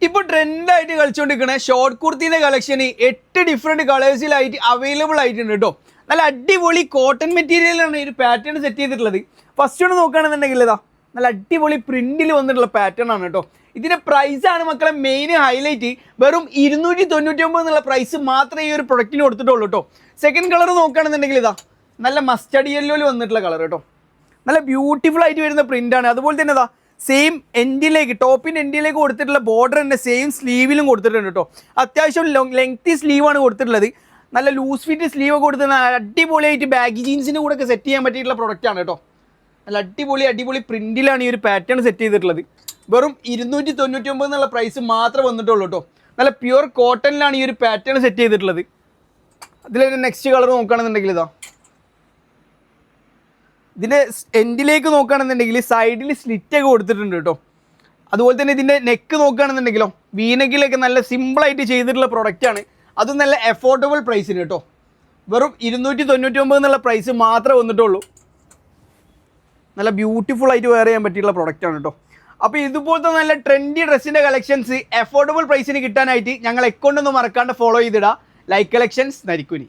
ഇപ്പോൾ ട്രെൻഡായിട്ട് കളിച്ചുകൊണ്ടിരിക്കുന്ന short കുർത്തിന്റെ collection 8 different കളേഴ്സിലായിട്ട് available ആയിട്ടുണ്ട് കേട്ടോ. നല്ല അടിപൊളി കോട്ടൺ മെറ്റീരിയലാണ് ഈ ഒരു പാറ്റേൺ സെറ്റ് ചെയ്തിട്ടുള്ളത്. ഫസ്റ്റ് ഒന്ന് നോക്കുകയാണെന്നുണ്ടെങ്കിൽ ഇതാ നല്ല അടിപൊളി പ്രിന്റിൽ വന്നിട്ടുള്ള പാറ്റേൺ ആണ് കേട്ടോ. ഇതിന്റെ പ്രൈസാണ് മക്കളെ മെയിൻ ഹൈലൈറ്റ്. വെറും 299 എന്നുള്ള പ്രൈസ് മാത്രമേ ഈ ഒരു പ്രൊഡക്റ്റിന് കൊടുത്തിട്ടുള്ളൂ കേട്ടോ. സെക്കൻഡ് കളർ നോക്കുകയാണെന്നുണ്ടെങ്കിൽ ഇതാ നല്ല മസ്റ്റർഡ് യെല്ലോയിൽ വന്നിട്ടുള്ള കളർ കേട്ടോ. നല്ല ബ്യൂട്ടിഫുൾ ആയിട്ട് വരുന്ന പ്രിന്റാണ്. അതുപോലെ തന്നെ ഇതാ സെയിം എൻഡിലേക്ക് ടോപ്പിൻ്റെ എൻഡിലേക്ക് കൊടുത്തിട്ടുള്ള ബോർഡർ തന്നെ സെയിം സ്ലീവിലും കൊടുത്തിട്ടുണ്ട് കേട്ടോ. അത്യാവശ്യം ലെങ്തി സ്ലീവാണ് കൊടുത്തിട്ടുള്ളത്. നല്ല ലൂസ് ഫിറ്റ് സ്ലീവ് കൊടുത്തിട്ട് അടിപൊളിയായിട്ട് ബാഗി ജീൻസിൻ്റെ കൂടെ ഒക്കെ സെറ്റ് ചെയ്യാൻ പറ്റിയിട്ടുള്ള പ്രൊഡക്റ്റാണ് കേട്ടോ. നല്ല അടിപൊളി പ്രിന്റിലാണ് ഈ ഒരു പാറ്റേൺ സെറ്റ് ചെയ്തിട്ടുള്ളത്. വെറും 299 എന്നുള്ള പ്രൈസ് മാത്രമേ വന്നിട്ടുള്ളൂ കേട്ടോ. നല്ല പ്യുവർ കോട്ടണിലാണ് ഈ ഒരു പാറ്റേൺ സെറ്റ് ചെയ്തിട്ടുള്ളത്. അതിൽ നെക്സ്റ്റ് കളർ നോക്കുകയാണെന്നുണ്ടെങ്കിൽ ഇതാ ഇതിൻ്റെ എൻഡിലേക്ക് നോക്കുകയാണെന്നുണ്ടെങ്കിൽ സൈഡിൽ സ്ലിറ്റൊക്കെ കൊടുത്തിട്ടുണ്ട് കേട്ടോ. അതുപോലെ തന്നെ ഇതിൻ്റെ നെക്ക് നോക്കുകയാണെന്നുണ്ടെങ്കിലോ വീനെക്കിലൊക്കെ നല്ല സിമ്പിളായിട്ട് ചെയ്തിട്ടുള്ള പ്രൊഡക്റ്റാണ്. അതും നല്ല അഫോർഡബിൾ പ്രൈസിന് കേട്ടോ. വെറും 299 എന്നുള്ള പ്രൈസ് മാത്രമേ വന്നിട്ടുള്ളൂ. നല്ല ബ്യൂട്ടിഫുൾ ആയിട്ട് വെയർ ചെയ്യാൻ പറ്റിയിട്ടുള്ള പ്രൊഡക്റ്റാണ് കേട്ടോ. അപ്പോൾ ഇതുപോലത്തെ നല്ല ട്രെൻഡി ഡ്രസ്സിൻ്റെ കളക്ഷൻസ് അഫോർഡബിൾ പ്രൈസിന് കിട്ടാനായിട്ട് ഞങ്ങൾ അക്കൗണ്ട് ഒന്നും മറക്കാണ്ട് ഫോളോ ചെയ്തിടുക. Like collections Narikkuni.